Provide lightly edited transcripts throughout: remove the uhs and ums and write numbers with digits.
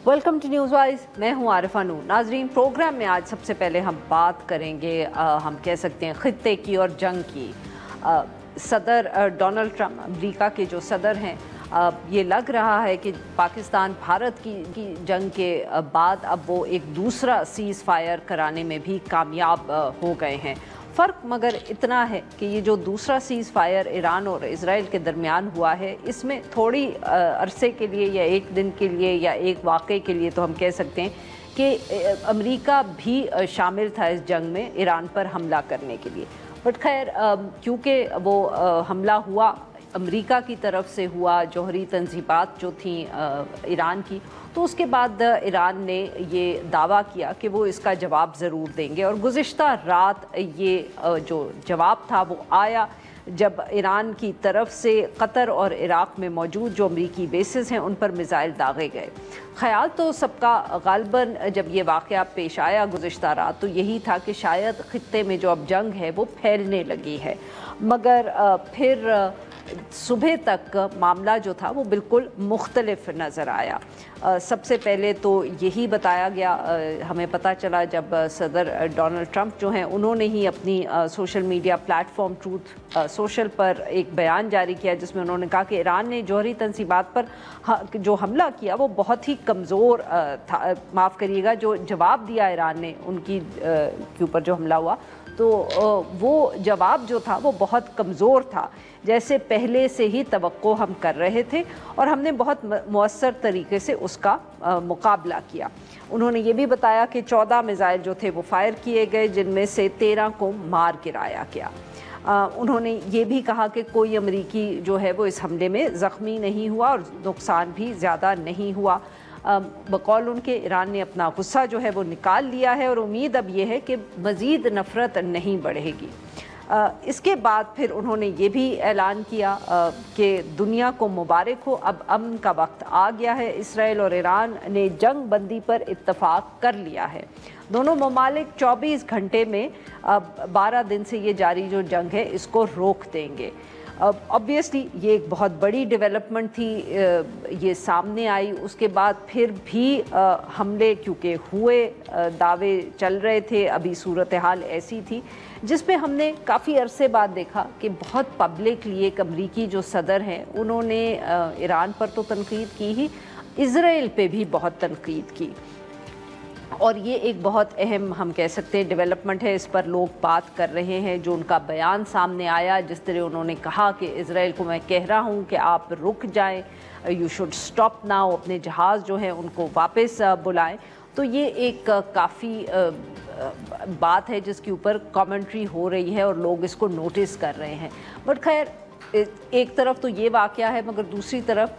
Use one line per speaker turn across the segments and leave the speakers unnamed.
Welcome to news wise, मैं हूं आरिफा नूर। नाजरीन, प्रोग्राम में आज सबसे पहले हम बात करेंगे हम कह सकते हैं खित्ते की और जंग की। सदर डोनाल्ड ट्रंप, अमेरिका के जो सदर हैं, ये लग रहा है कि पाकिस्तान भारत की जंग के बाद अब वो एक दूसरा सीज़ फायर कराने में भी कामयाब हो गए हैं। फ़र्क मगर इतना है कि ये जो दूसरा सीज़ फायर ईरान और इज़राइल के दरमियान हुआ है, इसमें थोड़ी अरसे के लिए या एक दिन के लिए या एक वाक़े के लिए तो हम कह सकते हैं कि अमेरिका भी शामिल था इस जंग में ईरान पर हमला करने के लिए। बट खैर, क्योंकि वो हमला हुआ अमेरिका की तरफ से हुआ, जौहरी तंजीबात जो थी ईरान की, तो उसके बाद ईरान ने ये दावा किया कि वो इसका जवाब ज़रूर देंगे। और गुज़िश्ता रात ये जो जवाब था वो आया जब ईरान की तरफ से कतर और इराक़ में मौजूद जो अमरीकी बेसिस हैं उन पर मिज़ाइल दागे गए। ख़याल तो सबका ग़ालिबन जब ये वाक़या पेश आया गुज़िश्ता रात, तो यही था कि शायद ख़ित्ते में जो अब जंग है वो फैलने लगी है। मगर फिर सुबह तक मामला जो था वो बिल्कुल मुख्तलिफ नज़र आया। सबसे पहले तो यही बताया गया, हमें पता चला जब सदर डोनाल्ड ट्रंप जो हैं उन्होंने ही अपनी social media platform truth social पर एक बयान जारी किया जिसमें उन्होंने कहा कि ईरान ने जौहरी तंसीबात पर जो हमला किया वो बहुत ही कमज़ोर था। माफ़ करिएगा, जो जवाब दिया ईरान ने उनकी के ऊपर जो हमला हुआ, तो वो जवाब जो था वो बहुत कमज़ोर था, जैसे पहले से ही तवक्को हम कर रहे थे और हमने बहुत मौसर तरीके से उसका मुकाबला किया। उन्होंने ये भी बताया कि 14 मिसाइल जो थे वो फायर किए गए, जिनमें से 13 को मार गिराया गया। उन्होंने ये भी कहा कि कोई अमरीकी जो है वो इस हमले में ज़ख्मी नहीं हुआ और नुकसान भी ज़्यादा नहीं हुआ। बकौल उनके ईरान ने अपना गुस्सा जो है वो निकाल लिया है और उम्मीद अब ये है कि मज़ीद नफ़रत नहीं बढ़ेगी। इसके बाद फिर उन्होंने ये भी ऐलान किया कि दुनिया को मुबारक हो, अब अमन का वक्त आ गया है। इसराइल और ईरान ने जंग बंदी पर इत्तफाक कर लिया है। दोनों ममालिक 24 घंटे में 12 दिन से ये जारी जो जंग है इसको रोक देंगे। ऑब्वियसली ये एक बहुत बड़ी डेवलपमेंट थी, ये सामने आई। उसके बाद फिर भी हमले क्योंकि हुए, दावे चल रहे थे, अभी सूरत हाल ऐसी थी जिस पे हमने काफ़ी अरसे बाद देखा कि बहुत पब्लिकली एक अमरीकी जो सदर हैं उन्होंने ईरान पर तो तनकीद की ही, इज़राइल पे भी बहुत तनकीद की। और ये एक बहुत अहम हम कह सकते हैं डेवलपमेंट है, इस पर लोग बात कर रहे हैं। जो उनका बयान सामने आया, जिस तरह उन्होंने कहा कि इज़राइल को मैं कह रहा हूँ कि आप रुक जाएं, यू शुड स्टॉप नाउ, अपने जहाज़ जो हैं उनको वापस बुलाएं, तो ये एक काफ़ी बात है जिसके ऊपर कमेंट्री हो रही है और लोग इसको नोटिस कर रहे हैं। बट खैर, एक तरफ तो ये वाक़या है, मगर दूसरी तरफ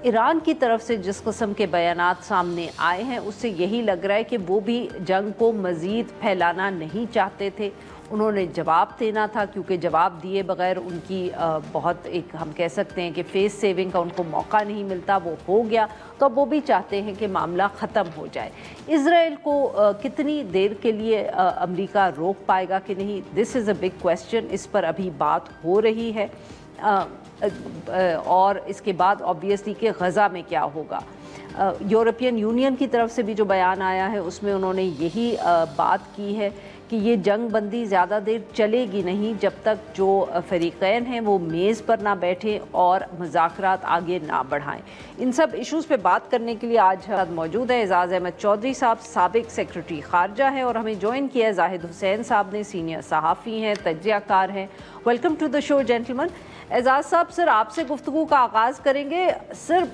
ईरान की तरफ से जिस किस्म के बयानात सामने आए हैं उससे यही लग रहा है कि वो भी जंग को मज़ीद फैलाना नहीं चाहते थे। उन्होंने जवाब देना था, क्योंकि जवाब दिए बग़ैर उनकी बहुत एक हम कह सकते हैं कि फेस सेविंग का उनको मौका नहीं मिलता, वो हो गया। तो अब वो भी चाहते हैं कि मामला ख़त्म हो जाए। इज़राइल को कितनी देर के लिए अमेरिका रोक पाएगा कि नहीं, this is a big question. इस पर अभी बात हो रही है। और इसके बाद ऑब्वियसली कि गज़ा में क्या होगा। यूरोपियन यूनियन की तरफ से भी जो बयान आया है उसमें उन्होंने यही बात की है कि ये जंग बंदी ज़्यादा देर चलेगी नहीं जब तक जो फ़रीक़ैन हैं वो मेज़ पर ना बैठें और मुज़ाकरात आगे ना बढ़ाएं। इन सब इश्यूज़ पे बात करने के लिए आज मौजूद है एजाज़ अहमद चौधरी साहब, साबिक़ सेक्रेटरी ख़ारजा हैं, और हमें ज्वाइन किया है जाहिद हुसैन साहब ने, सीनियर सहाफ़ी हैं, तज्ज़ियाकार हैं। Welcome to the show gentleman. Ejaz साहब, सर आपसे गुफ्तगू का आगाज़ करेंगे। सर,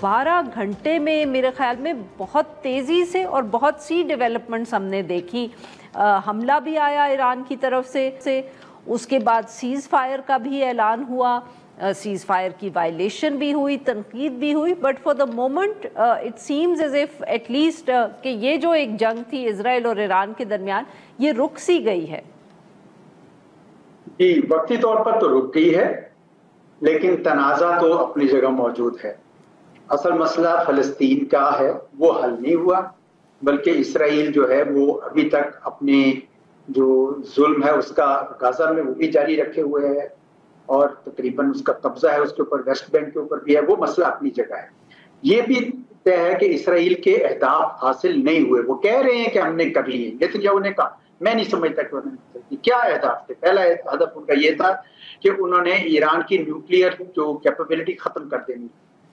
12 घंटे में मेरे ख़्याल में बहुत तेज़ी से और बहुत सी डेवलपमेंट्स हमने देखी। हमला भी आया ईरान की तरफ से उसके बाद सीज़ फायर का भी ऐलान हुआ, सीज़ फायर की वायलेशन भी हुई, तनकीद भी हुई, but for the moment it seems as if at least कि ये जो एक जंग थी इज़राइल और ईरान के दरमियान, ये रुक सी गई है।
जी, वक्ती तौर पर तो रुक गई है, लेकिन तनाज़ा तो अपनी जगह मौजूद है। असल मसला फ़लस्तीन का है, वो हल नहीं हुआ, बल्कि इसराइल जो है वो अभी तक अपने जो जुल्म है उसका गाज़ा में वो भी जारी रखे हुए है और तकरीबन उसका कब्जा है उसके ऊपर, वेस्ट बैंक के ऊपर भी है। वो मसला अपनी जगह है। ये भी طے ہے کہ اسرائیل کے اہداف حاصل نہیں ہوئے. وہ کہہ رہے ہیں کہ ہم نے کر لیے. نیتنیاہو نے کہا, میں نہیں سمجھتا کہ انہوں نے کیا اہداف تھے. پہلا ہدف ان کا یہ تھا کہ انہوں نے ایران کی نیوکلیئر جو کیپیبلٹی ختم کر دینی.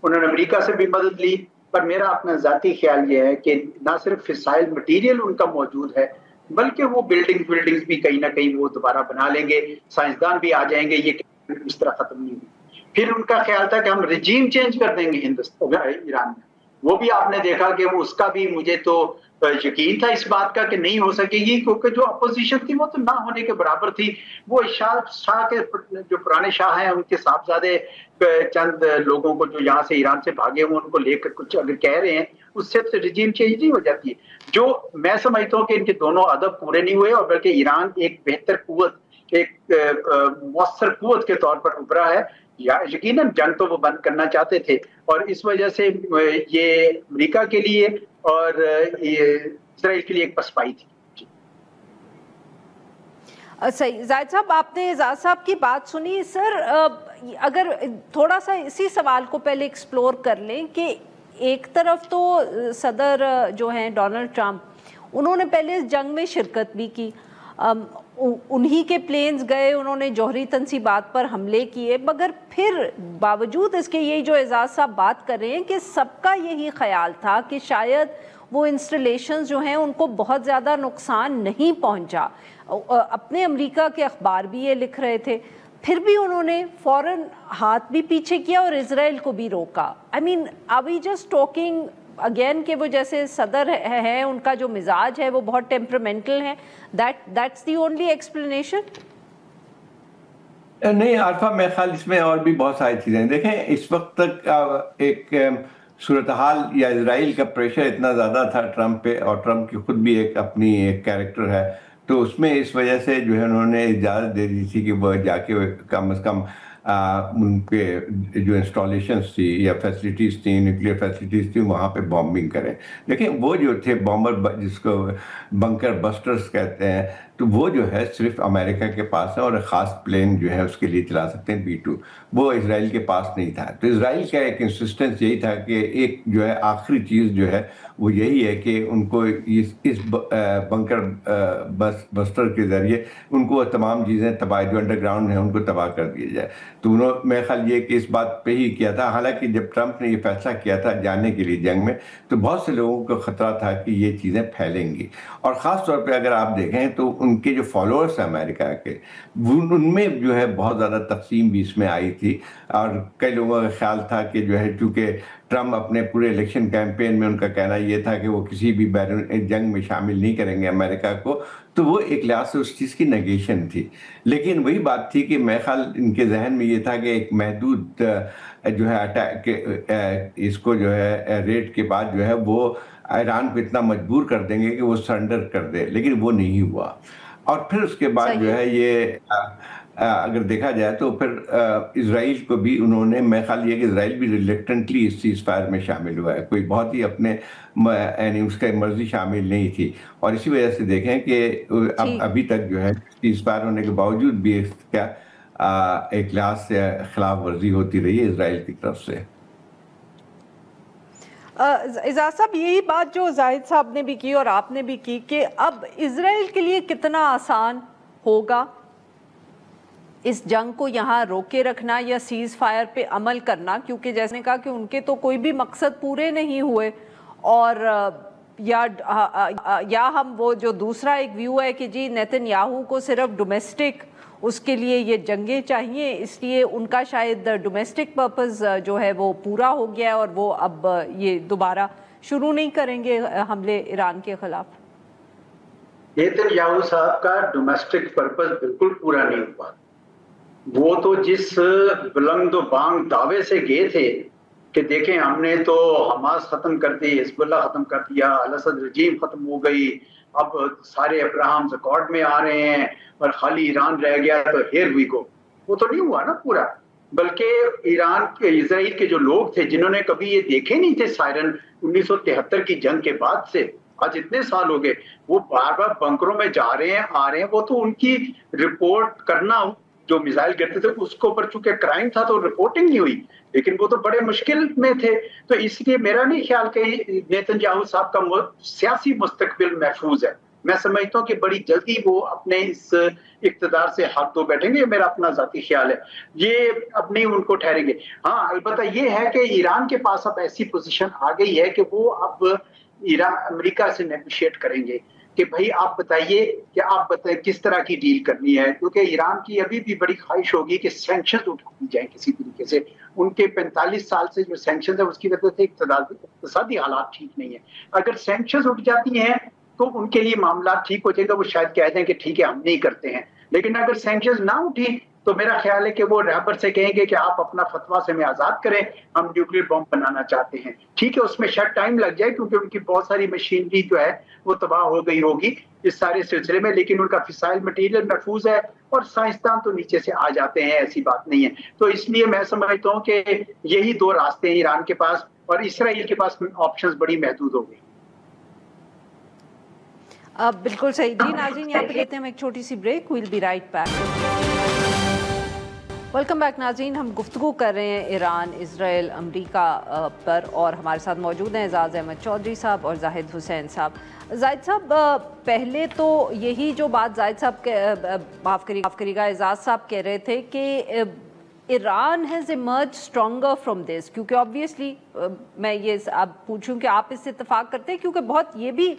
انہوں نے امریکہ سے بھی مدد لی, پر میرا اپنا ذاتی خیال یہ ہے کہ نہ صرف فسائل مٹیریل ان کا موجود ہے, بلکہ وہ بلڈنگز بھی کہیں نہ کہیں وہ دوبارہ بنا لیں گے, سائنسدان بھی آ جائیں گے, یہ اس طرح ختم نہیں ہوئی. پھر ان کا خیال تھا کہ ہم رجیم چینج کر دیں گے ایران میں. وہ بھی آپ نے دیکھا کہ اس کا بھی مجھے تو یقین تھا اس بات کا کہ نہیں ہو سکے گی, کیونکہ جو اپوزیشن تھی وہ تو نہ ہونے کے برابر تھی. وہ شاہ کے جو پرانے شاہ ہیں ان کے صاحبزادے چند لوگوں کو جو یہاں سے ایران سے بھاگے ہوئے ان کو لے کر کچھ اگر کہہ رہے ہیں, اس سے رجیم چینج نہیں ہو جاتی. جو میں سمجھتا ہوں کہ ان کے دونوں ہدف پورے نہیں ہوئے, اور بلکہ ایران ایک بہتر قوت, ایک مؤثر قوت کے طور پر ابھرا ہے. یقیناً جنگ تو وہ بند کرنا چاہتے تھے, اور اس وجہ سے یہ امریکہ کے لیے اور اسرائیل کے لیے ایک پسپائی تھی.
صحیح. زاہد صاحب, آپ نے اعجاز صاحب کی بات سنی. سر, اگر تھوڑا سا اسی سوال کو پہلے ایکسپلور کر لیں کہ ایک طرف تو صدر جو ہیں ڈونلڈ ٹرمپ, انہوں نے پہلے اس جنگ میں شرکت بھی کی, انہی کے پلینز گئے, انہوں نے جوہری تنصیبات پر حملے کیے, مگر پھر باوجود اس کے یہی جو اعجاز صاحب بات کر رہے ہیں کہ سب کا یہی خیال تھا کہ شاید وہ انسٹالیشنز جو ہیں ان کو بہت زیادہ نقصان نہیں پہنچا. اپنے امریکہ کے اخبار بھی یہ لکھ رہے تھے, پھر بھی انہوں نے فوراً ہاتھ بھی پیچھے کیا اور اسرائیل کو بھی روکا. I mean, are we just talking again کہ وہ جیسے صدر ہے, ان کا جو مزاج ہے وہ بہت ٹیمپرامنٹل ہے, دیٹس دی اونلی ایکسپلینیشن؟
نہیں عارفہ, میرے خیال اس میں اور بھی بہت ساری چیزیں ہیں. دیکھیں, اس وقت تک ایک صورتحال یا اسرائیل کا پریشر اتنا زیادہ تھا ٹرمپ پہ, اور ٹرمپ کی خود بھی ایک اپنی ایک کیریکٹر ہے, تو اس میں اس وجہ سے جو ہے انہوں نے اجازت دے دی تھی کہ وہ جا کے کم از کم ان کے جو انسٹالیشنس تھی یا فیسلٹیز تھیں, نیوکلیئر فیسلٹیز تھیں, وہاں پہ بامبنگ کریں. لیکن وہ جو تھے بامبر, جس کو بنکر بسٹرز کہتے ہیں, تو وہ جو ہے صرف امریکہ کے پاس ہے, اور ایک خاص پلین جو ہے اس کے لیے چلا سکتے ہیں B-2, وہ اسرائیل کے پاس نہیں تھا. تو اسرائیل کا ایک انسسٹنس یہی تھا کہ ایک جو ہے آخری چیز جو ہے وہ یہی ہے کہ ان کو اس بنکر بسٹر کے ذریعے ان کو تمام چیزیں تباہ جو انڈر گراؤنڈ ہیں ان کو تباہ کر دیا جائے. تو انہوں میرا خیال یہ کہ اس بات پہ ہی کیا تھا. حالانکہ جب ٹرمپ نے یہ فیصلہ کیا تھا جانے کے لیے جنگ میں, تو بہت سے لوگوں کو خطرہ تھا کہ یہ چیزیں پھیلیں گی, اور خاص طور پہ اگر آپ دیکھیں تو ان کے جو فالوورس ہیں امریکہ کے, ان میں جو ہے بہت زیادہ تقسیم بھی اس میں آئی تھی. اور کئی لوگوں کا خیال تھا کہ جو ہے چونکہ ٹرمپ اپنے پورے الیکشن کیمپین میں ان کا کہنا یہ تھا کہ وہ کسی بھی بیرون جنگ میں شامل نہیں کریں گے امریکہ کو, تو وہ ایک لحاظ سے اس چیز کی نیگیشن تھی. لیکن وہی بات تھی کہ میرے خیال ان کے ذہن میں یہ تھا کہ ایک محدود جو ہے اٹیک, اس کو جو ہے ریٹ کے بعد جو ہے وہ ایران کو اتنا مجبور کر دیں گے کہ وہ سرنڈر کر دے, لیکن وہ نہیں ہوا. اور پھر اس کے بعد جو ہے یہ اگر دیکھا جائے تو پھر اسرائیل کو بھی انہوں نے, میں خیال یہ کہ اسرائیل بھی ریلیکٹنٹلی اس سیز فائر میں شامل ہوا ہے, کوئی بہت ہی اپنے یعنی اس کا مرضی شامل نہیں تھی. اور اسی وجہ سے دیکھیں کہ ابھی تک جو ہے سیز فائر ہونے کے باوجود بھی اس کا ایک لحاظ سے خلاف ورزی ہوتی رہی ہے اسرائیل کی طرف سے.
اعجاز صاحب, یہی بات جو زاہد صاحب نے بھی کی اور آپ نے بھی کی کہ اب اسرائیل کے لیے کتنا آسان ہوگا اس جنگ کو یہاں روکے رکھنا یا سیز فائر پہ عمل کرنا, کیونکہ جیسے نے کہا کہ ان کے تو کوئی بھی مقصد پورے نہیں ہوئے, اور یا ہم وہ جو دوسرا ایک ویو ہے کہ جی نیتن-یاہو کو صرف ڈومیسٹک اس کے لیے یہ جنگیں چاہیے, اس لیے ان کا شاید ڈومیسٹک پرپز جو ہے وہ پورا ہو گیا ہے اور وہ اب یہ دوبارہ شروع نہیں کریں گے حملے ایران کے خلاف.
نیتن-یاہو صاحب کا ڈومیسٹک پرپز بالکل پورا نہیں ہوا. وہ تو جس بلند و بانگ دعوے سے گئے تھے کہ دیکھیں ہم نے تو حماس ختم کر دی, حزب اللہ ختم کر دیا, الاسد رجیم ختم ہو گئی, اب سارے ابراہمز اکارڈ میں آ رہے ہیں اور خالی ایران رہ گیا, تو ہیئر وی گو. وہ تو نہیں ہوا نا پورا. بلکہ ایران کے, اسرائیل کے جو لوگ تھے جنہوں نے کبھی یہ دیکھے نہیں تھے سائرن 1973 کی جنگ کے بعد سے, آج اتنے سال ہو گئے, وہ بار بار بنکروں میں جا رہے ہیں, آ رہے ہیں, وہ تو ان کی رپورٹ کرنا जो मिसाइल गिरते थे उसके ऊपर चूंकि क्राइम था तो रिपोर्टिंग नहीं हुई, लेकिन वो तो बड़े मुश्किल में थे। तो इसलिए मेरा नहीं ख्याल कि नेतन्याहू साहब का सियासी मुस्तकबिल महफूज है। मैं समझता हूँ कि बड़ी जल्दी वो अपने इस इक़्तिदार से हाथ धो बैठेंगे, ये मेरा अपना ज़ाती ख्याल है। ये अब नहीं उनको ठहरेंगे। हाँ, अलबत्ता ये है कि ईरान के पास अब ऐसी पोजीशन आ गई है कि वो अब अमेरिका से नेगोशिएट करेंगे कि भाई आप बताइए कि आप बताइए किस तरह की डील करनी है, क्योंकि ईरान की अभी भी बड़ी ख्वाहिश होगी कि सैंक्शंस उठा दी जाए किसी तरीके से। उनके 45 साल से जो सैंक्शंस है उसकी वजह से इक़्तिसादी हालात ठीक नहीं है। अगर सैंक्शंस उठ जाती हैं तो उनके लिए मामला ठीक हो जाएगा, वो शायद कह दें कि ठीक है हम नहीं करते हैं। लेकिन अगर सैंक्शंस ना उठी तो मेरा ख्याल है कि वो रहबर से कहेंगे कि आप अपना फतवा से हमें आज़ाद करें, हम न्यूक्लियर बॉम्ब बनाना चाहते हैं। ठीक है, उसमें शायद टाइम लग जाए क्योंकि उनकी बहुत सारी मशीनरी जो है वो तबाह हो गई होगी इस सारे सिलसिले में, लेकिन उनका फिसाइल मटीरियल महफूज है और साइंसदान तो नीचे से आ जाते हैं, ऐसी बात नहीं है। तो इसलिए मैं समझता हूँ कि यही दो रास्ते हैं ईरान के पास, और इसराइल के पास ऑप्शंस बड़ी महदूद हो गई।
बिल्कुल सही जी। नाज़रीन, यहाँ पे लेते हैं हम एक छोटी सी break, will be right back. Welcome back नाज़रीन, हम गुफ्तगू कर रहे हैं ईरान, इजराइल, अमेरिका पर, और हमारे साथ मौजूद हैं एजाज़ अहमद चौधरी साहब और जाहिद हुसैन साहब। जाहिद साहब, पहले तो यही जो बात जाहिद साहब माफ़ करिएगा एजाज़ साहब कह रहे थे कि Iran has emerge stronger from this, क्योंकि ऑब्वियसली मैं ये अब पूछूं कि आप इससे इत्तेफाक करते हैं, क्योंकि बहुत ये भी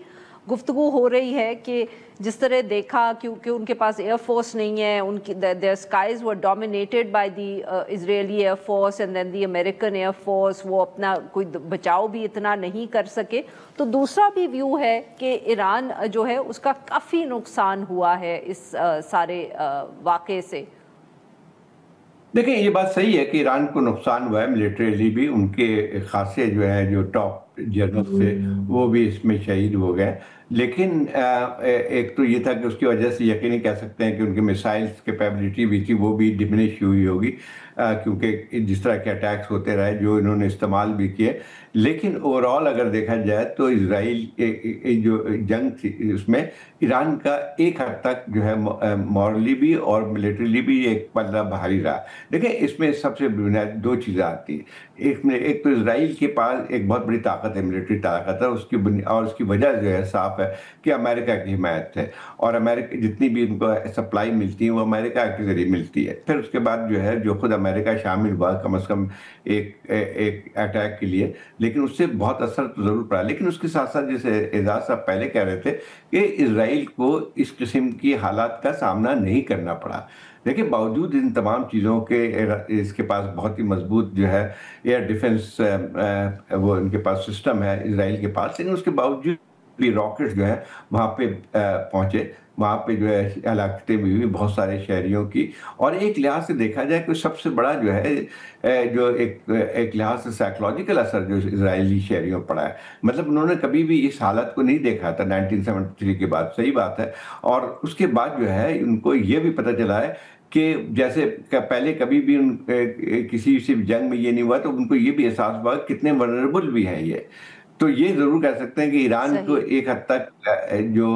गुफ्तगू हो रही है कि जिस तरह देखा, क्योंकि उनके पास एयरफोर्स नहीं है, उनकी their skies were dominated by the Israeli air force and then the American air force, वो अपना कोई बचाव भी इतना नहीं कर सके। तो दूसरा भी व्यू है कि ईरान जो है उसका काफ़ी नुकसान हुआ है इस सारे वाक़े से।
देखिए, ये बात सही है कि ईरान को नुकसान हुआ है मिलिट्रीली भी, उनके खासे जो है जो टॉप जनरल थे वो भी इसमें शहीद हो गए। लेकिन एक तो ये था कि उसकी वजह से यकीनी कह सकते हैं कि उनकी मिसाइल्स कैपेबिलिटी भी थी वो भी डिमिनिश हुई होगी, क्योंकि जिस तरह के अटैक्स होते रहे जो इन्होंने इस्तेमाल भी किए। लेकिन ओवरऑल अगर देखा जाए तो इजराइल जो जंग थी उसमें ईरान का एक हद तक जो है मॉरली भी और मिलिट्रीली भी एक पल्ला भारी रहा। देखिए, इसमें सबसे बुनियादी दो चीज़ें आती हैं। एक तो इजराइल के पास एक बहुत बड़ी ताकत है, मिलिट्री ताकत है, उसकी वजह जो है साफ है कि अमेरिका की हिमायत है, और अमेरिका जितनी भी उनको सप्लाई मिलती है वो अमेरिका के जरिए मिलती है। फिर उसके बाद जो है जो खुद अमेरिका शामिल हुआ कम से कम एक अटैक के लिए, लेकिन उससे बहुत असर तो ज़रूर पड़ा। लेकिन उसके साथ साथ जैसे एजाज साहब पहले कह रहे थे कि इजराइल को इस किस्म की हालात का सामना नहीं करना पड़ा। देखिए, बावजूद इन तमाम चीज़ों के इसके पास बहुत ही मजबूत जो है एयर डिफेंस वो इनके पास सिस्टम है इजराइल के पास, लेकिन उसके बावजूद भी रॉकेट जो है वहाँ पे पहुँचे, वहाँ पे जो है हलाकतें भी हुई बहुत सारे शहरियों की। और एक लिहाज से देखा जाए कि सबसे बड़ा जो है जो एक लिहाज से साइकोलॉजिकल असर जो इजरायली शहरियों पड़ा है, मतलब उन्होंने कभी भी इस हालत को नहीं देखा था 1973 के बाद, सही बात है। और उसके बाद जो है उनको ये भी पता चला है कि जैसे पहले कभी भी किसी जंग में ये नहीं हुआ, तो उनको ये भी एहसास हुआ कितने वनरेबल भी हैं ये। तो ये जरूर कह सकते हैं कि ईरान को एक हद तक जो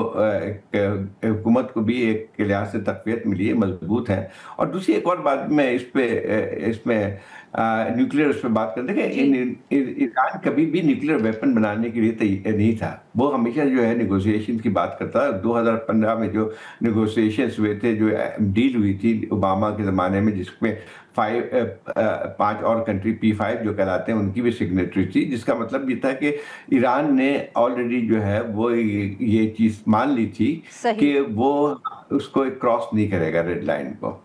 हुकूमत को भी एक लिहाज से तक़वियत मिली है, मजबूत है। और दूसरी एक और बात मैं इसमें न्यूक्लियर उस पर बात करते हैं कि ईरान कभी भी न्यूक्लियर वेपन बनाने के लिए नहीं था। वो हमेशा जो है नेगोशिएशन की बात करता है। 2015 में जो नेगोशिएशंस हुए थे, जो डील हुई थी ओबामा के ज़माने में, जिसमें 5 और कंट्री P5 जो कहलाते हैं उनकी भी सिग्नेटरी थी, जिसका मतलब ये था कि ईरान ने ऑलरेडी जो है वो ये चीज़ मान ली थी कि वो उसको क्रॉस नहीं करेगा रेड लाइन को।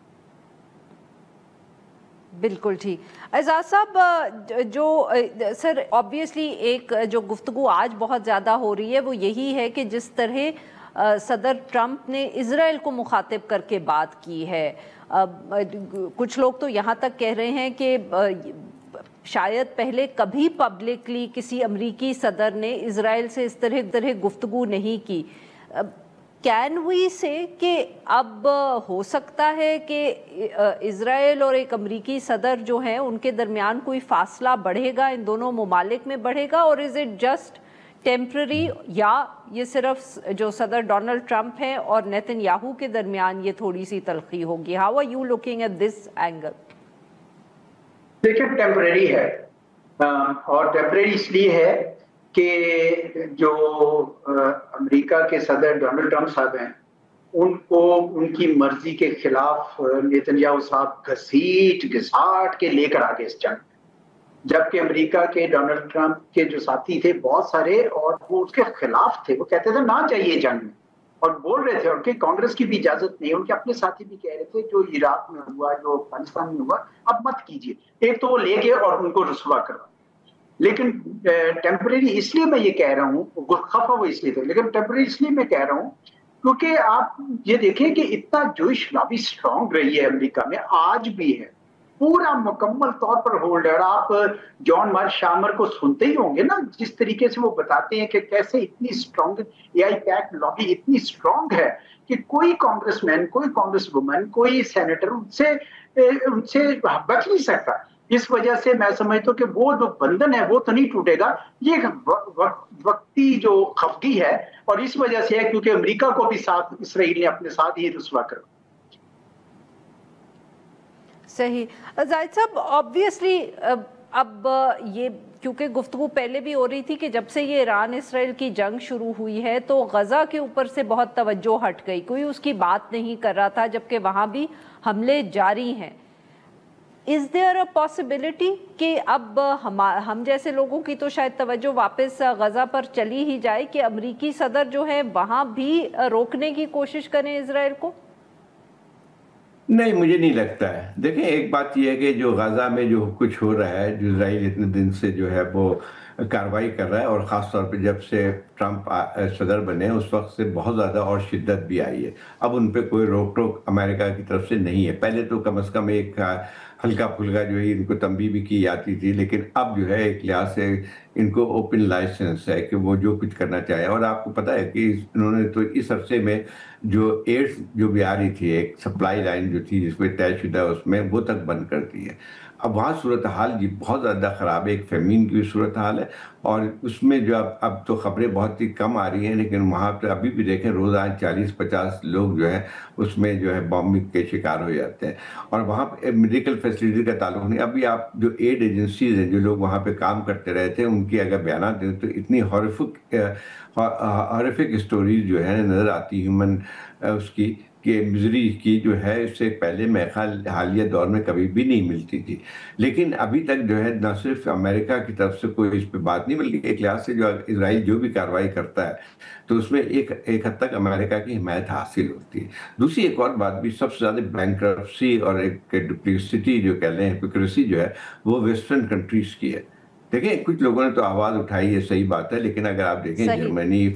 बिल्कुल ठीक। एजाज साहब, जो सर ऑब्वियसली एक जो गुफ्तगू आज बहुत ज़्यादा हो रही है वो यही है कि जिस तरह सदर ट्रंप ने इजराइल को मुखातिब करके बात की है, कुछ लोग तो यहाँ तक कह रहे हैं कि शायद पहले कभी पब्लिकली किसी अमरीकी सदर ने इजराइल से इस तरह गुफ्तगू नहीं की। कैन वी से कि अब हो सकता है कि इजराइल और एक अमरीकी सदर जो हैं उनके दरमियान कोई फासला बढ़ेगा, इन दोनों ममालिक में बढ़ेगा, और इज़ इट जस्ट टेम्पररी, या ये सिर्फ जो सदर डोनाल्ड ट्रंप हैं और नेतन्याहू के दरमियान ये थोड़ी सी तलखी होगी? How are you looking at this angle?
देखिए, टेम्पररी है, और टेम्पररी इसलिए है कि जो अमेरिका के सदर डोनाल्ड ट्रंप साहब हैं, उनको उनकी मर्जी के खिलाफ नेतन्याहू साहब घसीट घिसाट के लेकर आ गए इस जंग, जबकि अमेरिका के डोनाल्ड ट्रंप के जो साथी थे बहुत सारे, और वो उसके खिलाफ थे। वो कहते थे ना चाहिए जंग में, और बोल रहे थे, उनके कांग्रेस की भी इजाजत नहीं, उनके अपने साथी भी कह रहे थे जो इराक में हुआ, जो अफगानिस्तान में हुआ, अब मत कीजिए। एक तो वो ले गए और उनको रुसवा करवा। लेकिन टेम्परेरी इसलिए मैं ये कह रहा हूँ, खफा वो इसलिए थे, लेकिन टेम्परेरी इसलिए मैं कह रहा हूँ क्योंकि आप ये देखें कि इतना जूइश लॉबी स्ट्रांग रही है अमेरिका में, आज भी है, पूरा मुकम्मल तौर पर होल्ड है। और आप जॉन मार्क शामर को सुनते ही होंगे ना, जिस तरीके से वो बताते हैं कि कैसे इतनी स्ट्रांग एआईपैक लॉबी इतनी स्ट्रांग है कि कोई कांग्रेसमैन, कोई कांग्रेस वुमन, कोई सेनेटर उनसे बच नहीं सकता। इस वजह से मैं समझता हूँ कि वो जो बंधन है वो तो नहीं टूटेगा, ये वक्ती जो खफगी है, और इस वजह से है क्योंकि अमेरिका को भी साथ इसराइल ने अपने साथ ही रुसवा कर।
सही। जाहिद साहब, ऑब्वियसली अब ये क्योंकि गुफ्तगू पहले भी हो रही थी कि जब से ये ईरान इसराइल की जंग शुरू हुई है तो गजा के ऊपर से बहुत तवज्जो हट गई, कोई उसकी बात नहीं कर रहा था, जबकि वहाँ भी हमले जारी हैं। इज देयर अ पॉसिबिलिटी कि अब हम जैसे लोगों की तो शायद तवज्जो वापस गजा पर चली ही जाए कि अमरीकी सदर जो है वहाँ भी रोकने की कोशिश करें इसराइल को?
नहीं, मुझे नहीं लगता है। देखें, एक बात यह है कि जो गाजा में जो कुछ हो रहा है, जो इजराइल इतने दिन से जो है वो कार्रवाई कर रहा है, और ख़ास तौर पे जब से ट्रंप सदर बने उस वक्त से बहुत ज़्यादा और शिद्दत भी आई है। अब उन पे कोई रोक टोक अमेरिका की तरफ से नहीं है। पहले तो कम से कम एक हल्का फुल्का जो है इनको तंबी भी की जाती थी, लेकिन अब जो है एक लिहाज से इनको ओपन लाइसेंस है कि वो जो कुछ करना चाहे। और आपको पता है कि इन्होंने तो इस अरसे में जो एड्स जो भी आ रही थी, एक सप्लाई लाइन जो थी जिसमें तयशुदा, उसमें वो तक बंद कर दी है। अब वहाँ सूरत हाल जी बहुत ज़्यादा ख़राब है, एक फेमीन की सूरत हाल है, और उसमें जो अब तो ख़बरें बहुत ही कम आ रही हैं, लेकिन वहाँ पे अभी भी देखें रोज़ाना 40-50 लोग जो है उसमें जो है बॉम्बिंग के शिकार हो जाते हैं। और वहाँ पे मेडिकल फैसिलिटी का ताल्लुक नहीं। अभी आप जो एड एजेंसीज हैं जो लोग वहाँ पे काम करते रहे थे, उनकी अगर बयान दें तो इतनी हॉरिफिक स्टोरीज जो है नज़र आती ह्यूमन उसकी कि मिजरी की जो है इससे पहले मैं हालिया दौर में कभी भी नहीं मिलती थी। लेकिन अभी तक जो है न सिर्फ अमेरिका की तरफ से कोई इस पे बात नहीं, बल्कि एक लिहाज से जो इजराइल जो भी कार्रवाई करता है तो उसमें एक हद तक अमेरिका की हिमायत हासिल होती है। दूसरी एक और बात भी, सबसे ज़्यादा बैंक्रप्सी और एक डुप्लिसिटी जो कह लें, हिपोक्रेसी जो है वो वेस्टर्न कंट्रीज की है। देखिए, कुछ लोगों ने तो आवाज़ उठाई है, सही बात है, लेकिन अगर आप देखें जर्मनी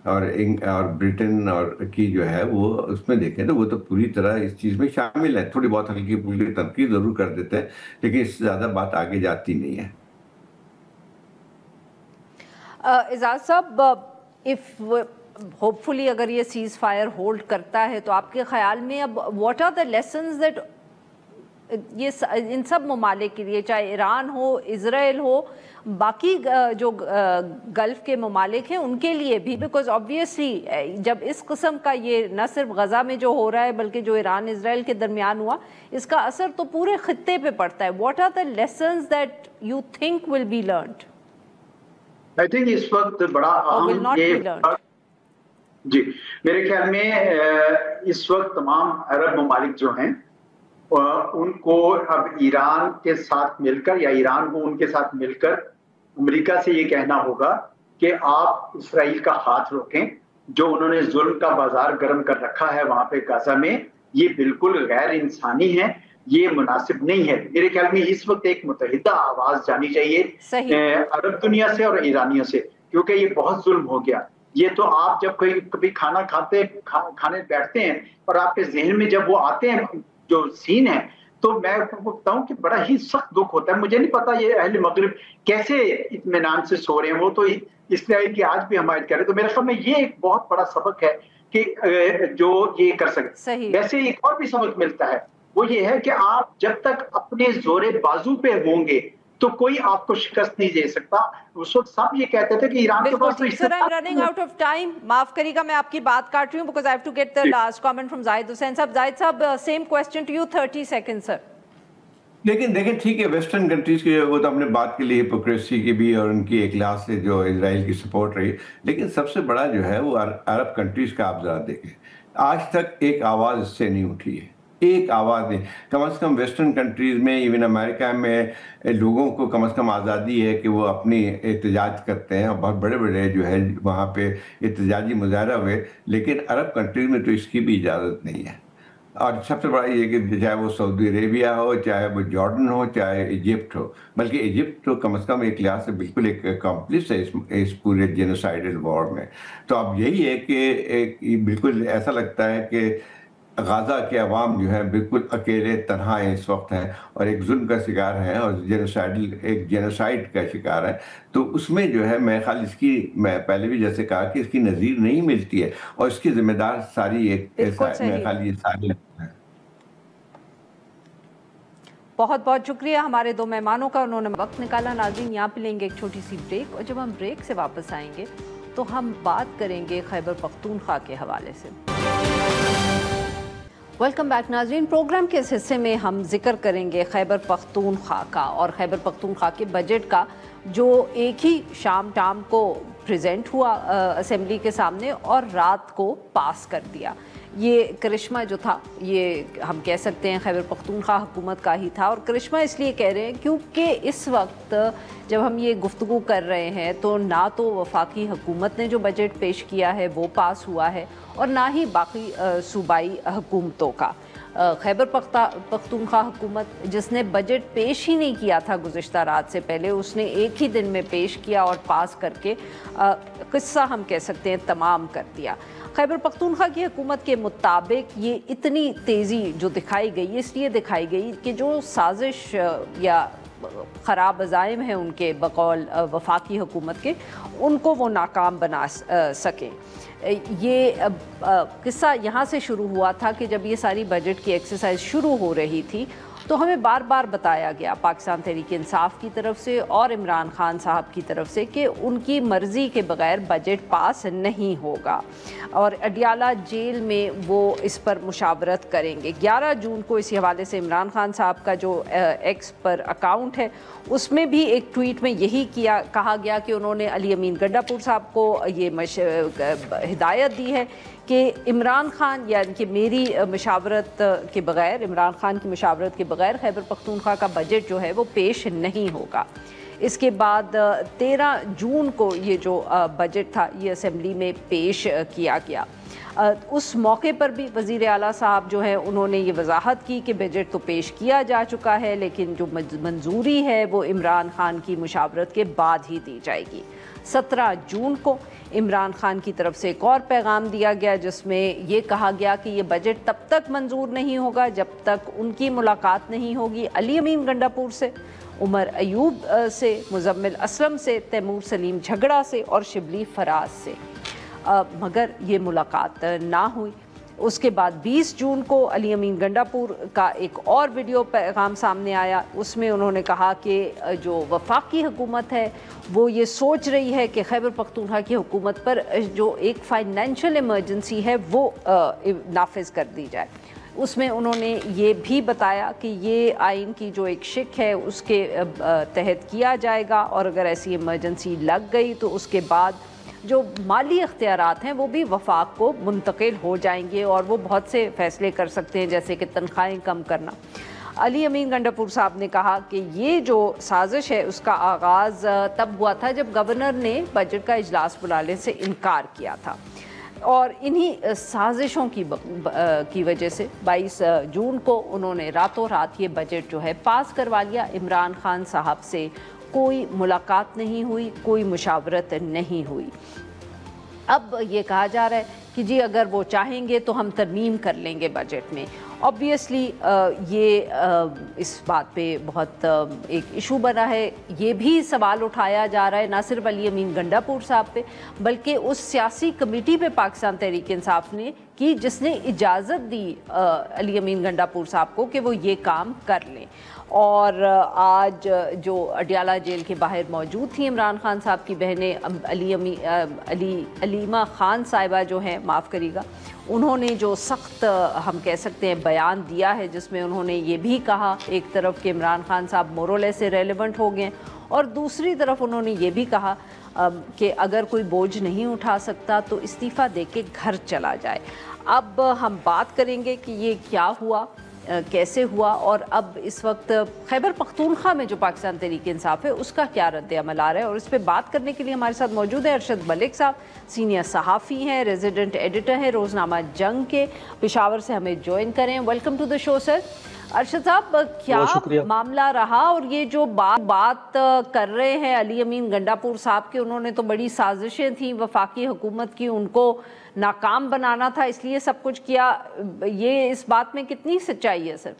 और ब्रिटेन और की जो है वो उसमें देखें तो वो तो पूरी तरह इस चीज़ में शामिल है। थोड़ी बहुत हल्की फुल्की तनकीद ज़रूर कर देते हैं, लेकिन इससे ज़्यादा बात आगे जाती नहीं है।
एजाज साहब, इफ होपफुली अगर ये सीज फायर होल्ड करता है तो आपके ख्याल में अब what are the lessons that ये इन सब ममालिक के लिए, चाहे ईरान हो, इजराइल हो, बाकी जो गल्फ के ममालिक हैं उनके लिए भी, बिकॉज ऑब्वियसली जब इस किस्म का ये न सिर्फ गजा में जो हो रहा है बल्कि जो ईरान इजराइल के दरमियान हुआ, इसका असर तो पूरे खित्ते पे पड़ता है। What are the lessons that you think will be learned?
I think इस वक्त बड़ा अहम जी, मेरे ख्याल में इस वक्त तमाम अरब ममालिक जो हैं उनको अब ईरान के साथ मिलकर, या ईरान को उनके साथ मिलकर अमेरिका से ये कहना होगा कि आप इसराइल का हाथ रोकें। जो उन्होंने जुल्म का बाजार गर्म कर रखा है वहां पे गाजा में, ये बिल्कुल गैर इंसानी है, ये मुनासिब नहीं है। मेरे ख्याल में इस वक्त एक मुतहिदा आवाज जानी चाहिए अरब दुनिया से और ईरानियों से, क्योंकि ये बहुत जुल्म हो गया। ये तो आप जब कभी खाना खाने बैठते हैं और आपके जहन में जब वो आते हैं जो सीन है, तो मैं आपको बताऊं कि बड़ा ही सख्त दुख होता है। मुझे नहीं पता ये अहले मगरिब कैसे इत्मीनान से सो रहे हैं, वो तो इसराइल की आज भी हमायत कर रहे हैं। तो मेरे ख्याल में ये एक बहुत बड़ा सबक है कि जो ये कर सकते। वैसे एक और भी सबक मिलता है, वो ये है कि आप जब तक अपने जोरे बाजू पे होंगे तो कोई आपको शिकस्त नहीं दे सकता। उस वक्त सब ये कहते थे कि ईरान के पास तो
sir, I am running out of time, माफ करिएगा मैं आपकी बात काट रही हूँ because I have to get the last comment from Zahid Hussain साहब। जाहिद साहब, same question to you, 30 second sir.
लेकिन देखें, ठीक है, वेस्टर्न कंट्रीज की वो तो हमने बात के लिए हिपोक्रेसी की भी और उनकी एक लिहाज से जो इजराइल की सपोर्ट रही, लेकिन सबसे बड़ा जो है वो अरब कंट्रीज का आप जरा देखें, आज तक एक आवाज़ इससे नहीं उठी है, एक आवाज़ नहीं। कम से कम वेस्टर्न कंट्रीज़ में, इवन अमेरिका में लोगों को कम से कम आज़ादी है कि वो अपनी एहतजाज करते हैं और बहुत बड़े बड़े जो है वहाँ पे एहतजाजी मुजाहरा हुए, लेकिन अरब कंट्रीज़ में तो इसकी भी इजाज़त नहीं है। और सबसे बड़ा ये कि चाहे वो सऊदी अरेबिया हो, चाहे वो जॉर्डन हो, चाहे इजिप्ट हो, बल्कि इजिप्ट तो कम से कम एक लिहाज से बिल्कुल एक कॉम्प्लिस है इस पूरे जेनोसाइडल वॉर में। तो अब यही है कि बिल्कुल ऐसा लगता है कि गाज़ा के अवाम जो है बिल्कुल अकेले तन्हा इस वक्त हैं और एक जुल्म का शिकार है और जेनोसाइड का शिकार है। तो उसमें जो है मैं ख्याल इसकी, मैं पहले भी जैसे कहा कि इसकी नज़ीर नहीं मिलती है और इसकी जिम्मेदार सारी एक मैं ख्याल ये सारी है।
बहुत बहुत शुक्रिया हमारे दो मेहमानों का, उन्होंने वक्त निकाला। नाज़रीन, यहाँ पे लेंगे एक छोटी सी ब्रेक और जब हम ब्रेक से वापस आएंगे तो हम बात करेंगे खैबर पख्तूनख्वा के हवाले से। वेलकम बैक नाज़रीन। प्रोग्राम के इस हिस्से में हम जिक्र करेंगे खैबर पख्तूनख्वा का और खैबर पख्तूनख्वा के बजट का, जो एक ही शाम को प्रेजेंट हुआ असेंबली के सामने और रात को पास कर दिया। ये करिश्मा जो था, ये हम कह सकते हैं खैबर पख्तूनख्वा हुकूमत का ही था। और करिश्मा इसलिए कह रहे हैं क्योंकि इस वक्त जब हम ये गुफ्तगू कर रहे हैं तो ना तो वफाकी हुकूमत ने जो बजट पेश किया है वो पास हुआ है और ना ही बाकी सूबाई हुकूमतों का। खैबर पख्तूनख्वा हुकूमत जिसने बजट पेश ही नहीं किया था गुज़िश्ता रात से पहले, उसने एक ही दिन में पेश किया और पास करके किस्सा हम कह सकते हैं तमाम कर दिया। खैबर पख्तूनख्वा की हुकूमत के मुताबिक ये इतनी तेज़ी जो दिखाई गई, इसलिए दिखाई गई कि जो साजिश या ख़राब अज़ाइम हैं उनके बकौल वफाकी हुकूमत के, उनको वो नाकाम बना सकें। ये किस्सा यहाँ से शुरू हुआ था कि जब ये सारी बजट की एक्सरसाइज शुरू हो रही थी तो हमें बार बार बताया गया पाकिस्तान तहरीक इंसाफ की तरफ से और इमरान खान साहब की तरफ से कि उनकी मर्ज़ी के बगैर बजट पास नहीं होगा और अडियाला जेल में वो इस पर मुशावरत करेंगे। 11 जून को इसी हवाले से इमरान खान साहब का जो एक्स पर अकाउंट है उसमें भी एक ट्वीट में यही कहा गया कि उन्होंने अली अमीन गंडापुर साहब को ये हिदायत दी है कि इमरान खान यानी कि मेरी मशावरत के बग़ैर, इमरान खान की मशावरत के बग़ैर खैबर पख्तूनख्वा का बजट जो है वो पेश नहीं होगा। इसके बाद 13 जून को ये जो बजट था ये असेंबली में पेश किया गया। उस मौके पर भी वज़ीर आला साहब जो है उन्होंने ये वजाहत की कि बजट तो पेश किया जा चुका है लेकिन जो मंजूरी है वो इमरान खान की मुशावरत के बाद ही दी जाएगी। 17 जून को इमरान खान की तरफ से एक और पैगाम दिया गया जिसमें ये कहा गया कि ये बजट तब तक मंजूर नहीं होगा जब तक उनकी मुलाकात नहीं होगी अली अमीन गंडापुर से, उमर अयूब से, मुजम्मिल असलम से, तैमूर सलीम झगड़ा से और शिबली फराज से। मगर ये मुलाकात ना हुई। उसके बाद 20 जून को अली अमीन गंडापुर का एक और वीडियो पैगाम सामने आया। उसमें उन्होंने कहा कि जो वफाकी हुकूमत है वो ये सोच रही है कि खैबर पख्तूनख्वा की हुकूमत पर जो एक फ़ाइनेंशियल इमरजेंसी है वो नाफिज कर दी जाए। उसमें उन्होंने ये भी बताया कि ये आइन की जो एक शिक है उसके तहत किया जाएगा और अगर ऐसी इमरजेंसी लग गई तो उसके बाद जो माली अख्तियारात हैं वो भी वफाक को मुंतकिल हो जाएंगे और वो बहुत से फ़ैसले कर सकते हैं जैसे कि तनख्वाहें कम करना। अली अमीन गंडापुर साहब ने कहा कि ये जो साजिश है उसका आगाज़ तब हुआ था जब गवर्नर ने बजट का इजलास बुलाने से इनकार किया था और इन्हीं साजिशों की वजह से 22 जून को उन्होंने रातों रात ये बजट जो है पास करवा लिया। इमरान खान साहब से कोई मुलाकात नहीं हुई, कोई मुशावरत नहीं हुई। अब ये कहा जा रहा है कि जी अगर वो चाहेंगे तो हम तरमीम कर लेंगे बजट में। ऑब्वियसली ये इस बात पे बहुत एक इशू बना है। ये भी सवाल उठाया जा रहा है ना सिर्फ अली अमीन गंडापुर साहब पे बल्कि उस सियासी कमेटी पे पाकिस्तान तहरीक इंसाफ ने की जिसने इजाज़त दी अली अमीन गंडापुर साहब को कि वो ये काम कर लें। और आज जो अडियाला जेल के बाहर मौजूद थी इमरान खान साहब की बहनें अलीमा खान साहिबा जो हैं, माफ़ करिएगा, उन्होंने जो सख्त हम कह सकते हैं बयान दिया है, जिसमें उन्होंने ये भी कहा एक तरफ कि इमरान खान साहब मोरले से रेलेवेंट हो गए और दूसरी तरफ उन्होंने ये भी कहा कि अगर कोई बोझ नहीं उठा सकता तो इस्तीफ़ा दे के घर चला जाए। अब हम बात करेंगे कि ये क्या हुआ, कैसे हुआ और अब इस वक्त खैबर पख्तूनख्वा में जो पाकिस्तान तहरीक इंसाफ है उसका क्या रद्द अमल आ रहा है। और इस पर बात करने के लिए हमारे साथ मौजूद है अरशद मलिक साहब, सीनियर सहाफ़ी हैं, रेजिडेंट एडिटर हैं रोज़नामा जंग के, पेशावर से हमें ज्वाइन करें। Welcome to the show sir. Arshad साहब, क्या मामला रहा और ये जो बात कर रहे हैं अली अमीन गंडापुर साहब के, उन्होंने तो बड़ी साजिशें थी वफाकी हुकूमत की, उनको नाकाम बनाना था इसलिए सब कुछ किया, ये इस बात में कितनी सच्चाई है सर?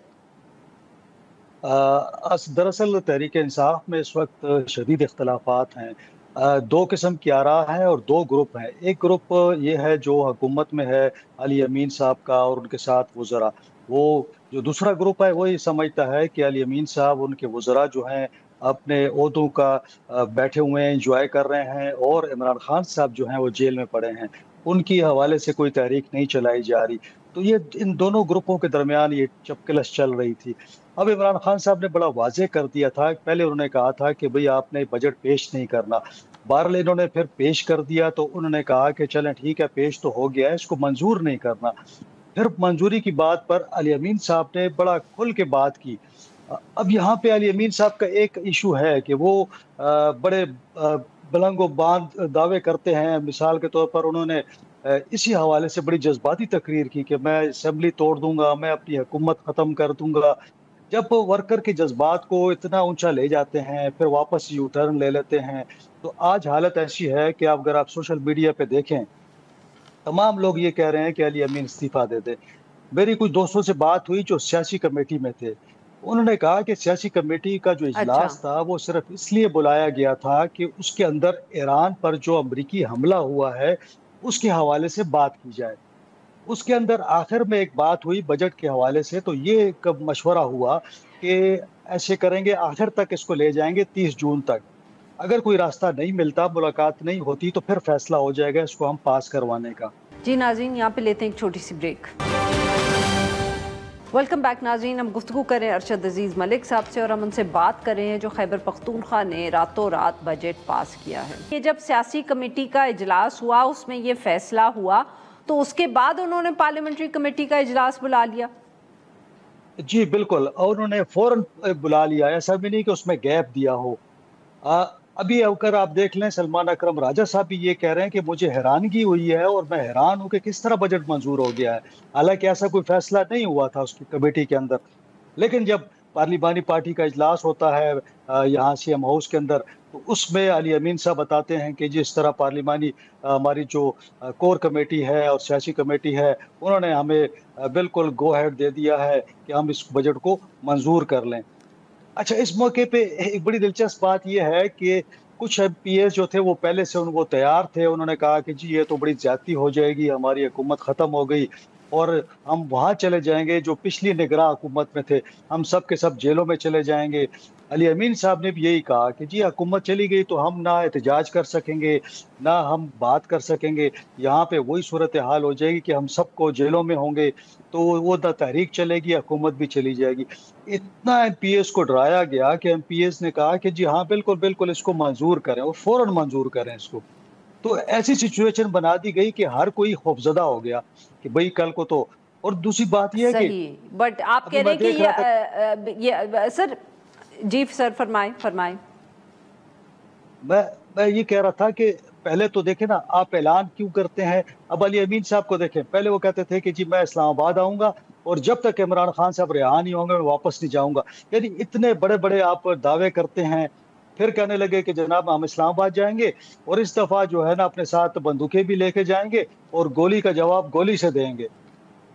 दरअसल तहरीक इंसाफ में इस वक्त शदीद इख्तलाफात हैं। दो किस्म की आरा है और दो ग्रुप हैं। एक ग्रुप ये है जो हुकूमत में है अली अमीन साहब का और उनके साथ वज़रा, वो जो दूसरा ग्रुप है वो ये समझता है कि अली अमीन साहब उनके वज़रा जो हैं अपने ओहदों का बैठे हुए हैं, इंजॉय कर रहे हैं और इमरान खान साहब जो हैं वो जेल में पड़े हैं, उनकी हवाले से कोई तहरीक नहीं चलाई जा रही। तो ये इन दोनों ग्रुपों के दरमियान ये चपकलश चल रही थी। अब इमरान खान साहब ने बड़ा वाज़ेह कर दिया था, पहले उन्होंने कहा था कि भाई आपने बजट पेश नहीं करना, बहरहाल इन्होंने फिर पेश कर दिया तो उन्होंने कहा कि चलें ठीक है पेश तो हो गया है, इसको मंजूर नहीं करना। फिर मंजूरी की बात पर अली अमीन साहब ने बड़ा खुल के बात की। अब यहाँ पे अली अमीन साहब का एक इशू है कि वो बड़े बुलंद बांध दावे करते हैं। मिसाल के तौर पर उन्होंने इसी हवाले से बड़ी जज्बाती तकरीर की कि मैं असेंबली तोड़ दूंगा, मैं अपनी हुकूमत ख़त्म कर दूंगा। जब वर्कर के जज्बात को इतना ऊंचा ले जाते हैं फिर वापस यू टर्न ले लेते हैं, तो आज हालत ऐसी है कि अगर आप सोशल मीडिया पे देखें तमाम लोग ये कह रहे हैं कि अली अमीन इस्तीफ़ा दे दे। मेरी कुछ दोस्तों से बात हुई जो सियासी कमेटी में थे, उन्होंने कहा कि सियासी कमेटी का जो इजलास था वो सिर्फ इसलिए बुलाया गया था कि उसके अंदर ईरान पर जो अमरीकी हमला हुआ है उसके हवाले से बात की जाए। उसके अंदर आखिर में एक बात हुई बजट के हवाले से, तो ये एक मशवरा हुआ कि ऐसे करेंगे आखिर तक इसको ले जाएंगे 30 जून तक, अगर कोई रास्ता नहीं मिलता, मुलाकात नहीं होती तो फिर फैसला हो जाएगा इसको हम पास करवाने का।
जी नाज़रीन, यहाँ पे लेते हैं एक छोटी सी ब्रेक। वेलकम बैक नाज़रीन, हम गुफ्तगू करें अरशद अजीज़ मलिक साहब से और हम उनसे बात कर रहे हैं जो खैबर पख्तूनख्वा ने रातों रात बजट पास किया है। ये जब सियासी कमेटी का इजलास हुआ उसमें ये फैसला हुआ तो उसके बाद उन्होंने पार्लियामेंट्री कमेटी का इजलास बुला लिया।
जी बिल्कुल, और उन्होंने फौरन बुला लिया, ऐसा भी नहीं कि उसमें गैप दिया हो। अभी अगर आप देख लें सलमान अकरम राजा साहब भी ये कह रहे हैं कि मुझे हैरानगी हुई है और मैं हैरान हूं कि किस तरह बजट मंजूर हो गया है, हालांकि ऐसा कोई फैसला नहीं हुआ था उसकी कमेटी के अंदर। लेकिन जब पार्लिमानी पार्टी का इजलास होता है यहाँ सीएम हाउस के अंदर, तो उसमें अली अमीन साहब बताते हैं कि जिस तरह पार्लिमानी हमारी जो कोर कमेटी है और सियासी कमेटी है उन्होंने हमें बिल्कुल गो हेड दे दिया है कि हम इस बजट को मंजूर कर लें। अच्छा, इस मौके पे एक बड़ी दिलचस्प बात यह है कि कुछ एमपीएस जो थे वो पहले से वो तैयार थे, उन्होंने कहा कि जी ये तो बड़ी ज्यादती हो जाएगी, हमारी हुकूमत ख़त्म हो गई और हम वहाँ चले जाएंगे जो पिछली निगरां हुकूमत में थे, हम सब के सब जेलों में चले जाएंगे। अली अमीन साहब ने भी यही कहा कि जी हुकूमत चली गई तो हम ना एहतजाज कर सकेंगे ना हम बात कर सकेंगे, यहाँ पे वही सूरत हाल हो जाएगी कि हम सबको जेलों में होंगे, तो वो ना तहरीक चलेगी, हुकूमत भी चली जाएगी। इतना एमपीएस को डराया गया कि एमपीएस ने कहा कि जी हाँ बिल्कुल बिल्कुल इसको मंजूर करें और फौरन मंजूर करें इसको। तो ऐसी सिचुएशन बना दी गई कि हर कोई खौफजदा हो गया कि भाई कल को तो। और दूसरी बात यह है कि
बट आप कह रहे हैं कि ये सर जी सर फरमाएं।
मैं ये कह रहा था कि पहले तो देखें ना, आप ऐलान क्यों करते हैं। अब अली अमीन साहब को देखें, पहले वो कहते थे कि जी मैं इस्लामाबाद आऊंगा और जब तक इमरान खान साहब रिहा नहीं होंगे मैं वापस नहीं जाऊंगा, यानी इतने बड़े बड़े आप दावे करते हैं। फिर कहने लगे कि जनाब हम इस्लामाबाद जाएंगे और इस दफा जो है ना अपने साथ बंदूकें भी लेके जाएंगे और गोली का जवाब गोली से देंगे।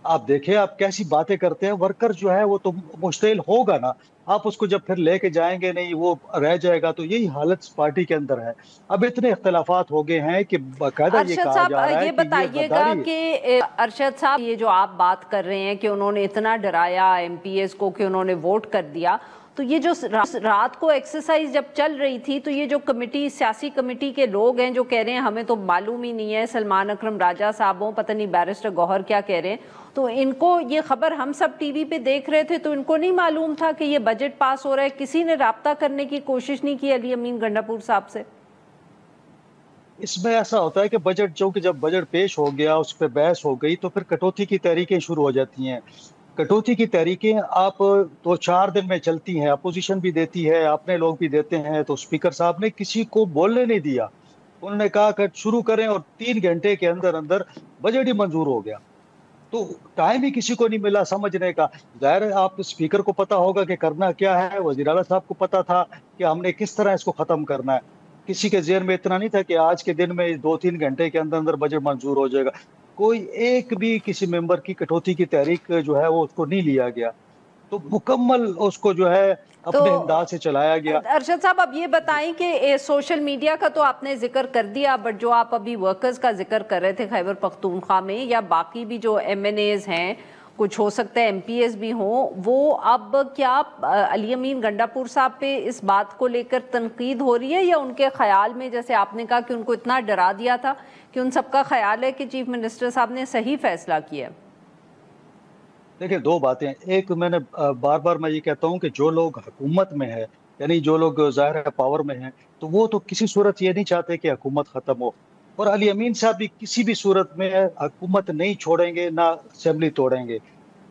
आप देखें आप कैसी बातें करते हैं। वर्कर जो है वो तो मुश्तिल होगा ना, आप उसको जब फिर लेके जाएंगे नहीं, वो रह जाएगा। तो यही हालत पार्टी के अंदर है। अब इतने इख्तलाफात हो गए हैं कि बाकायदा ये
अरशद
कहा
साहब,
जा रहा है
ये
कि
बताइएगा कि अरशद साहब, ये जो आप बात कर रहे हैं कि उन्होंने इतना डराया एमपीएस को कि उन्होंने वोट कर दिया, तो ये जो रात को एक्सरसाइज जब चल रही थी, तो ये जो कमेटी, सियासी कमेटी के लोग हैं जो कह रहे हैं हमें तो मालूम ही नहीं है, सलमान अकरम राजा साहब हो, पता नहीं बैरिस्टर गौहर क्या कह रहे हैं, तो इनको ये खबर हम सब टीवी पे देख रहे थे, तो इनको नहीं मालूम था कि ये बजट पास हो रहा है? किसी ने राब्ता करने की कोशिश नहीं की अली अमीन गंडापुर साहब से?
इसमें ऐसा होता है कि बजट, जो कि जब बजट पेश हो गया, उस पर बहस हो गई, तो फिर कटौती की तहरीकें शुरू हो जाती हैं। कटौती की तहरीकें आप 2-4 दिन में चलती हैं, अपोजिशन भी देती है, अपने लोग भी देते हैं। तो स्पीकर साहब ने किसी को बोलने नहीं दिया, उन्होंने कहा कि शुरू करें, और 3 घंटे के अंदर अंदर बजट ही मंजूर हो गया। तो टाइम ही किसी को नहीं मिला समझने का। जाहिर है आप स्पीकर को पता होगा कि करना क्या है, वज़ीर आला साहब को पता था कि हमने किस तरह इसको खत्म करना है। किसी के ज़हन में इतना नहीं था कि आज के दिन में 2-3 घंटे के अंदर अंदर बजट मंजूर हो जाएगा। कोई एक भी किसी मेंबर की कटौती की तहरीक जो है वो उसको नहीं लिया गया, तो मुकम्मल उसको जो है अपने अंदाज से चलाया गया।
अरशद साहब, अब ये बताएं कि सोशल मीडिया का तो आपने जिक्र कर दिया, बट जो आप अभी वर्कर्स का जिक्र कर रहे थे खैबर पख्तूनख्वा में, या बाकी भी जो एमएनएज हैं, कुछ हो सकता है एमपीएस भी हों, वो अब क्या अली अमीन गंडापुर साहब पे इस बात को लेकर तनकीद हो रही है, या उनके ख्याल में, जैसे आपने कहा कि उनको इतना डरा दिया था, कि उन सबका ख्याल है कि चीफ मिनिस्टर साहब ने सही फैसला किया?
देखिए, 2 बातें। एक, मैंने बार बार मैं ये कहता हूँ कि जो लोग हुकूमत में है, यानी जो लोग ज़ाहिर है पावर में हैं, तो वो तो किसी सूरत ये नहीं चाहते कि हुकूमत ख़त्म हो। और अली अमीन साहब भी किसी भी सूरत में हुकूमत नहीं छोड़ेंगे, ना असेंबली तोड़ेंगे,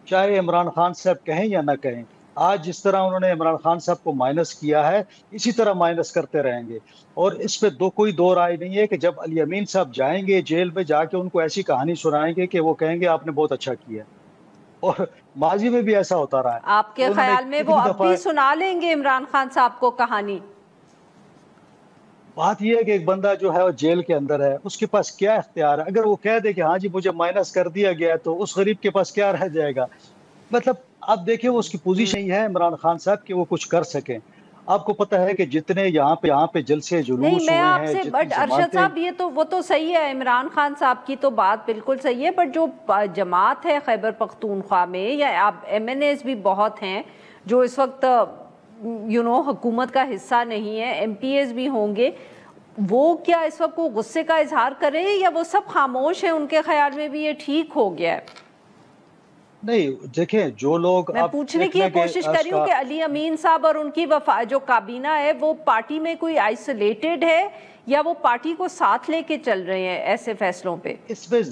चाहे इमरान खान साहब कहें या ना कहें। आज जिस तरह उन्होंने इमरान खान साहब को माइनस किया है, इसी तरह माइनस करते रहेंगे। और इस पे कोई दो राय नहीं है कि जब अली अमीन साहब जाएंगे जेल में, जाके उनको ऐसी कहानी सुनाएंगे कि वो कहेंगे आपने बहुत अच्छा किया। और माजी में भी ऐसा होता रहा है।
आपके ख्याल में वो अब भी सुना लेंगे इमरान खान साहब को कहानी?
बात यह है कि एक बंदा जो है वो जेल के अंदर है, उसके पास क्या इख्तियार है? अगर वो कह दे कि हाँ जी मुझे माइनस कर दिया गया, तो उस गरीब के पास क्या रह जाएगा? मतलब आप देखिए, वो उसकी पोजीशन ही है इमरान खान साहब कि वो कुछ कर सकें। आपको पता है कि जितने यहाँ पे जलसे जुलूस हुए हैं,
आपसे, बट अरशद साहब ये तो वो तो सही है, इमरान खान साहब की तो बात बिल्कुल सही है, बट जो जमात है खैबर पख्तूनख्वा में, या आप एमएनएस भी बहुत हैं जो इस वक्त हुकूमत का हिस्सा नहीं है, एमपीएस भी होंगे, वो क्या इस वक्त को गुस्से का इजहार करें, या वो सब खामोश हैं, उनके ख्याल में भी ये ठीक हो गया है?
नहीं, देखें, जो लोग,
मैं पूछने की कोशिश कर रही हूँ कि अली अमीन साहब और उनकी जो काबीना है, वो पार्टी में कोई आइसोलेटेड है, या वो पार्टी को साथ लेके चल रहे हैं ऐसे फैसलों पे?
इसमें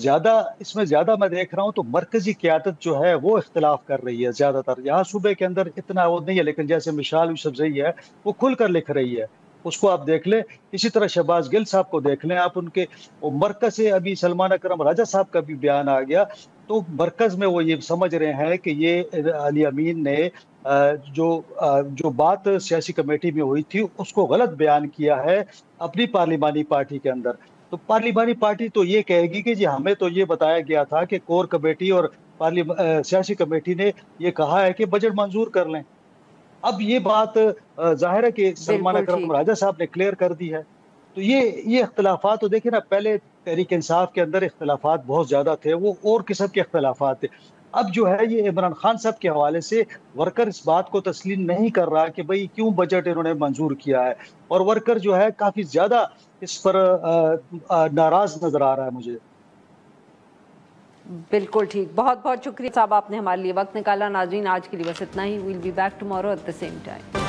ज्यादा मैं देख रहा हूँ तो मरकजी क़यादत जो है वो इख्तिलाफ कर रही है ज्यादातर। यहाँ सूबे के अंदर इतना वो नहीं है, लेकिन जैसे मिसाल यूसुफजई है, वो खुलकर लिख रही है, उसको आप देख लें। इसी तरह शहबाज गिल साहब को देख लें आप, उनके मरकज से अभी सलमान अकरम राजा साहब का भी बयान आ गया, तो मरकज में वो ये समझ रहे हैं कि ये अली अमीन ने जो बात सियासी कमेटी में हुई थी उसको गलत बयान किया है अपनी पार्लिमानी पार्टी के अंदर। तो पार्लिमानी पार्टी तो ये कहेगी कि जी हमें तो ये बताया गया था कि कोर कमेटी और सियासी कमेटी ने ये कहा है कि बजट मंजूर कर लें। अब ये बात जाहिर है कि सलमान अकरम राजा साहब ने क्लियर कर दी है। तो ये इख्तिलाफात तो देखिए ना, पहले तहरीक इंसाफ के अंदर इख्तिलाफात बहुत ज्यादा थे, वो और किस्म के इख्तिलाफात थे। अब जो है ये इमरान खान साहब के हवाले से वर्कर इस बात को तस्लीम नहीं कर रहा कि भाई क्यों बजट इन्होंने मंजूर किया है, और वर्कर जो है काफी ज्यादा इस पर नाराज नजर आ रहा है मुझे।
बिल्कुल ठीक, बहुत बहुत शुक्रिया साहब, आपने हमारे लिए वक्त निकाला। नाज़रीन, आज के लिए बस इतना ही। Will be back tomorrow at the same time.